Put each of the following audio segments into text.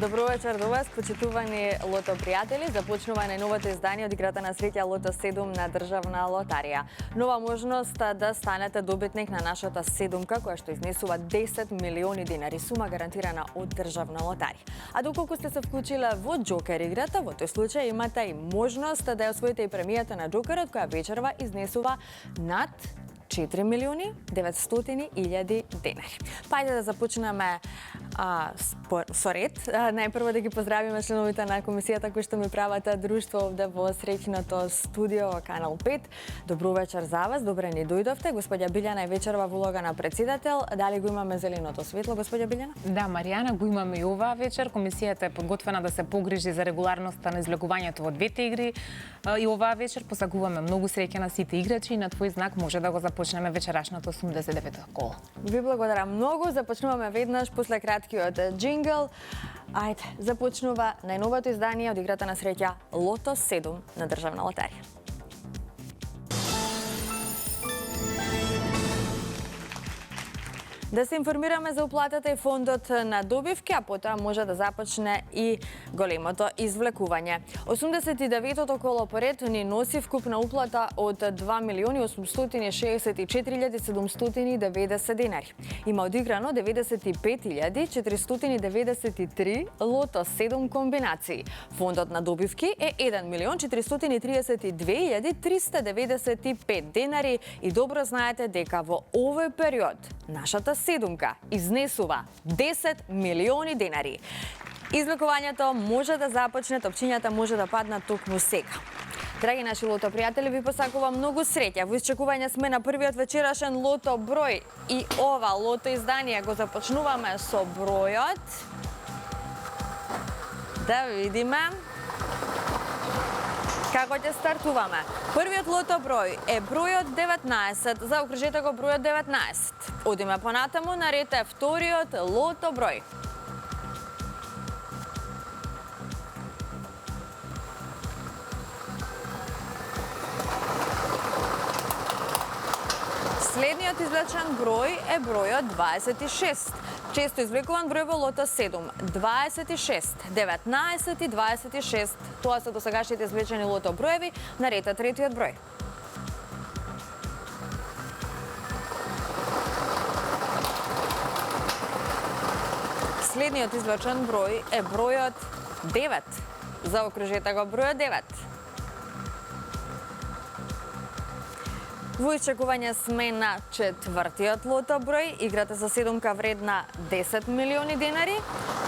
Добро вечер до вас, почитувани лото пријатели. Започнува најновото издание од играта на среќа Лото 7 на Државна лотарија. Нова можност да станете добитник на нашата седумка, која што изнесува 10 милиони динари, сума гарантирана од Државна лотарија. А доколку сте се вклучиле во Джокер играта, во тој случај имате и можност да ја освоите и премијата на Джокерот, која вечерва изнесува над 4 милиони 900 илјади денари. Пајде да започнеме со ред. Најпрво да ги поздравиме членовите на комисијата кои што ми прават друштво овде во среќното студио во Канал 5. Добро вечер за вас, добре ни дојдовте. Господја Билјана е вечерва во улога на председател. Дали го имаме зеленото светло, господја Билјана? Да, Маријана, го имаме и оваа вечер. Комисијата е подготвена да се погрижи за регуларноста на излегувањето во двете игри. И оваа вечер посакуваме многу среќа на сите играчи и на твој знак може да го започнеме вечерашното 89-то коло. Ви благодарам многу. Започнуваме веднаш после краткиот джингл. Ајде, започнува најновото издание од играта на среќа Лото 7 на Државна лотарија. Да се информираме за уплатата и фондот на добивки, а потоа може да започне и големото извлекување. 89-тото коло поред ни носи вкупна уплата од 2 милиони 864.790 денари. Има одиграно 95.493 Лото 7 комбинации. Фондот на добивки е 1 милион 432.395 денари и добро знаете дека во овој период нашата седумка изнесува 10 милиони денари. Извлекувањето може да започне, топчињата може да паднат токму сега. Драги наши лото пријатели, ви посакувам многу среќа. Во исчекување сме на првиот вечерашен лото број и ова лото издание го започнуваме со бројот. Да видиме како ќе стартуваме. Првиот лото број е бројот 19, заокружете го бројот 19. Одиме понатаму, на ред е вториот лото број. Следниот извлечен број е бројот 26. Често извлекуван број во лото 7. 26, 19 и 26. Тоа се досегашните извлечени лото броеви. На ред е третиот број. Следниот извлечен број е бројот 9. Заокружете го бројот 9. Во исчекување сме на четвртиот лото број, играта за седумка вредна 10 милиони денари,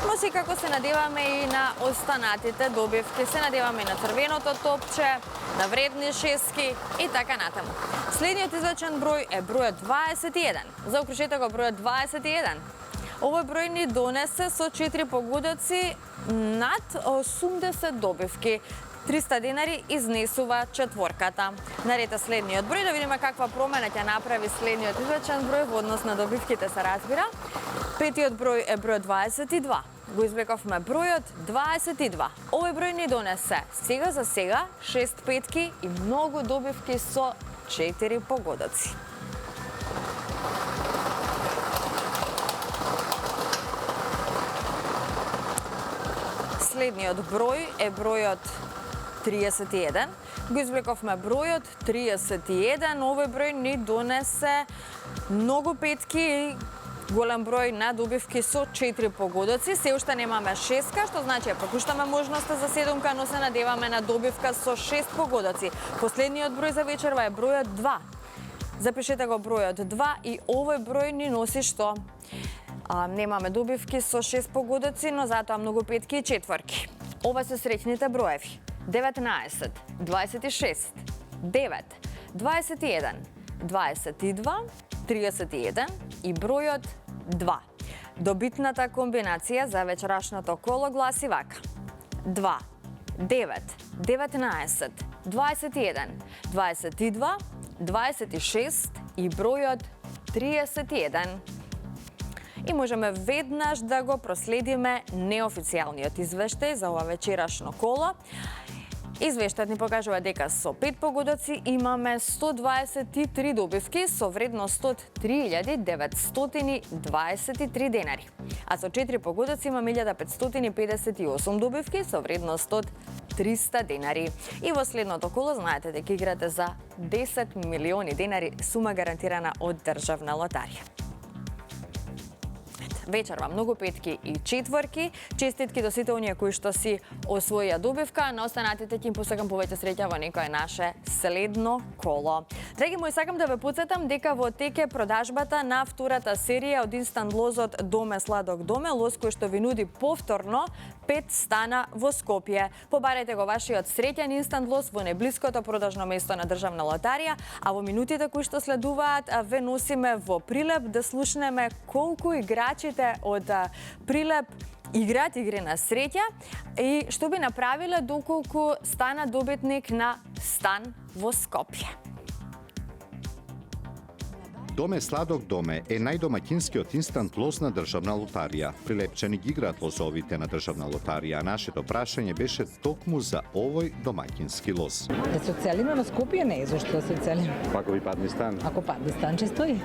но секако се надеваме и на останатите добивки, се надеваме и на црвеното топче, на вредни шески и така натаму. Следниот извлечен број е бројот 21. Заокружете го бројот 21. Овој број ни донесе со 4 погодоци над 80 добивки. 300 денари изнесува четворката. Наред е следниот број, да видиме каква промена ќе направи следниот извлечен број во однос на добивките, се разбира. Петиот број е бројот 22. Го извлековме бројот 22. Овој број ни донесе сега за сега 6 петки и многу добивки со 4 погодоци. Следниот број е бројот 31. Го извлековме бројот 31. Овој број ни донесе многу петки и голем број на добивки со 4 погодоци. Се уште немаме шеска, што значи пропуштаме можноста за седумка, но се надеваме на добивка со 6 погодоци. Последниот број за вечерва е бројот 2. Запишете го бројот 2 и овој број ни носи што? Немаме добивки со 6 погодоци, но затоа многу петки и четворки. Ова се среќните броеви. 19, 26, 9, 21, 22, 31 и бројот 2. Добитната комбинација за вечерашното коло гласи вака. 2, 9, 19, 21, 22, 26 и бројот 31. И можеме веднаш да го проследиме неофицијалниот извештај за ова вечерашно коло. Извештајот ни покажува дека со 5 погодоци имаме 123 добивки со вредност од 3.923 денари. А со 4 погодоци имаме 1.558 добивки со вредност од 300 денари. И во следното коло знаете дека играте за 10 милиони денари сума гарантирана од Државна лотарија. Вечерва многу петки и четворки. Честитки до сите оние кои што си освоија добивка, на останатите ќе им посакам повеќе среќа во некое наше следно коло. Драги мои, сакам да ве потсетам дека во теке продажбата на втората серија од инстант лозот Доме сладок доме, лоз кој што ви нуди повторно 5 стана во Скопје. Побарете го вашиот среќен инстант лоз во неблиското продажно место на Државна лотарија, а во минутите кои што следуваат ве носиме во Прилеп да слушнеме колку играчите од Прилеп играат игри на среќа и што би направиле доколку стана добитник на стан во Скопје. Доме сладок доме е најдомаќинскиот инстант лоз на Државна лотарија. Прилепчани ги играат лозовите на Државна лотарија, а нашето прашање беше токму за овој домаќински лоз. Да се оцелиме во Скопје, не, зашто да се оцелиме? Ако ви падне стан? Ако падне стан, че стои.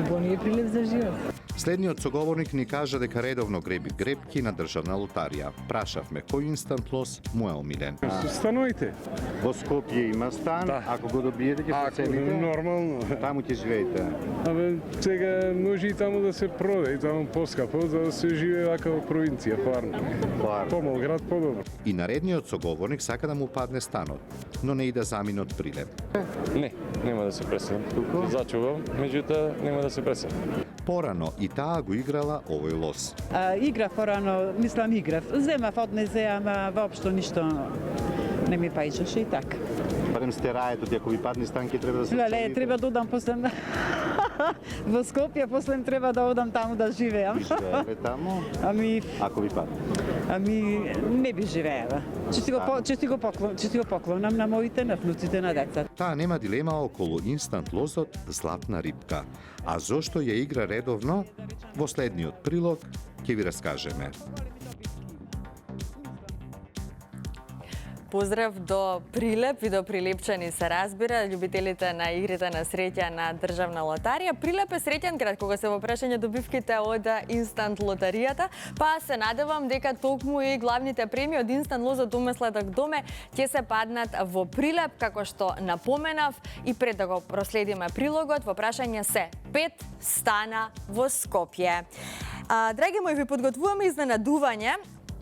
Бо ни е Прилеп за живот. Следниот соговорник ни кажа дека редовно греби гребки на Државна лотарија. Прашавме кој инстант лоз му е омилен. Становите. Во Скопје има стан, Да. ако го добиете ќе поцените. Нормално. Таму ќе живеете. Абе, сега може и таму да се проде, и таму поскапо, за да се живее вака во провинција, парно. Помал град подобро. И наредниот соговорник сака да му падне станот, но не и да замине од Прилеп. Не, нема да се преселам. Зачувам, меѓутоа нема да се преселам. Порано и таа го играла овој лоз. Играв порано, мислам играв. Земав однесе, ама воопшто ништо не ми паѓаше и така. Барем сте раето, ако ви падне стан ќе треба да се Леле, треба да одам после во Скопје, после треба да одам таму да живеам. живеете таму, Ами, ако ви падне. не би живеела. Ќе си го поклонам на моите, на внуците, на децата. Таа нема дилема околу инстант лозот Златна рибка. А зошто ја игра редовно? Во следниот прилог ќе ви раскажеме. Поздрав до Прилеп и до прилепчани се разбира, љубителите на игрите на среќа на Државна лотарија. Прилеп е среќен град кога се во прашање добивките од инстант лотаријата, па се надевам дека токму и главните премии од инстант лозот Доме сладок доме ќе се паднат во Прилеп, како што напоменав и пред да го проследиме прилогот, во прашање се 5 стана во Скопје. Драги мои, ви подготвуваме изненадување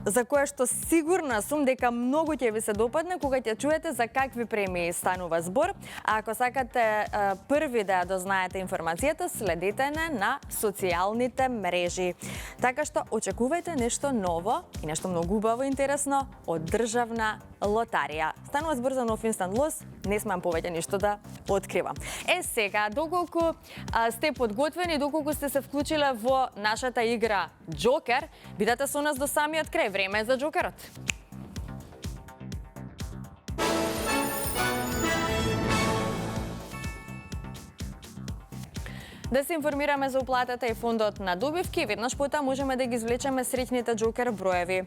за кое што сигурна сум дека многу ќе ви се допадне кога ќе чуете за какви премии станува збор. А ако сакате први да ја дознаете информацијата, следете не на социјалните мрежи. Така што очекувајте нешто ново и нешто многу убаво и интересно од Државна лотарија. Станува збор за нов инстант лоз, не смеам повеќе ништо да откривам. Сега, доколку сте подготвени, доколку сте се вклучиле во нашата игра Джокер, бидете со нас до самиот крај. Време е за Джокерот. Да се информираме за уплатата и фондот на добивки, веднаш потоа можеме да ги извлечеме среќните Джокер броеви.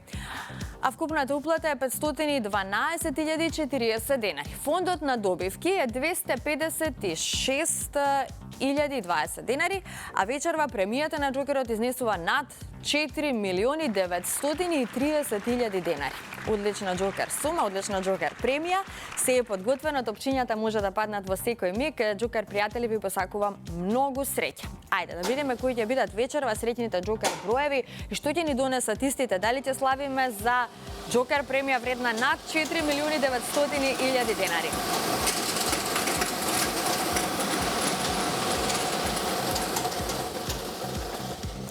А вкупната уплата е 512.040 денари. Фондот на добивки е 256.020 денари, а вечерва премијата на Джокерот изнесува над 4.930.000 денари. Одлична Джокер сума, одлична Джокер премија. Се е подготвено, топчињата може да паднат во секој миг. Джокер пријатели, ви посакувам многу среќа. Ајде да видиме кои ќе бидат вечерва среќните Джокер броеви и што ќе ни донесат истите. Дали ќе славиме за Джокер премија вредна над 4.900.000 денари.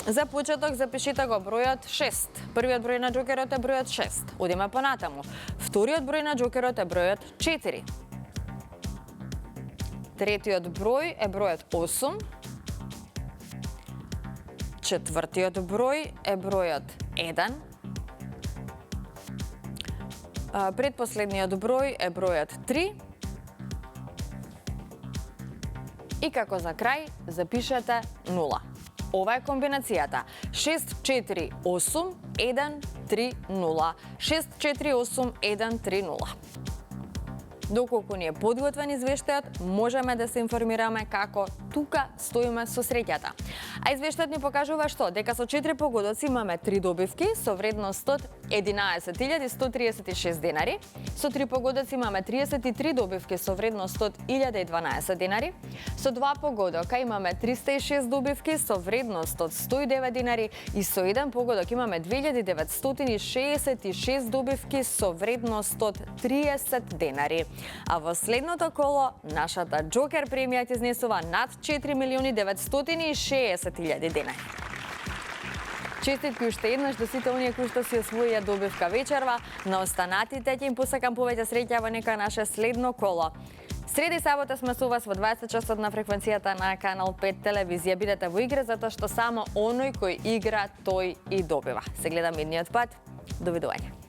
За почеток запишите го бројот 6. Првиот број на Джокерот е бројот 6. Одиме понатаму. Вториот број на Джокерот е бројот 4. Третиот број е бројот 8. Четвртиот број е бројот 1. Предпоследниот број е бројот 3. И како за крај запишете 0. Ова е комбинацијата 6, 4, 8, 1, 130. 648-130. Доколку ни е подготвен извештајот, можеме да се информираме како тука стоиме со среќата. А извештајот ни покажува што? Дека со 4 погодоци имаме 3 добивки со вредност од 11.136 денари, со 3 погодоци имаме 33 добивки со вредност од 1012 денари, со 2 погодока имаме 306 добивки со вредност од 109 денари и со 1 погодок имаме 2966 добивки со вредност од 30 денари. А во следното коло, нашата Джокер премија ќе изнесува над 4.960.000 денари. Честитки уште еднаш до сите оние кои што си освоија добивка вечерва, на останатите ќе им посакам повеќе среќа во нека наше следно коло. Среда и сабота сме со вас во 20 часот на фреквенцијата на Канал 5 телевизија. Бидете во игра затоа што само оној кој игра, тој и добива. Се гледаме едниот пат. Довидување.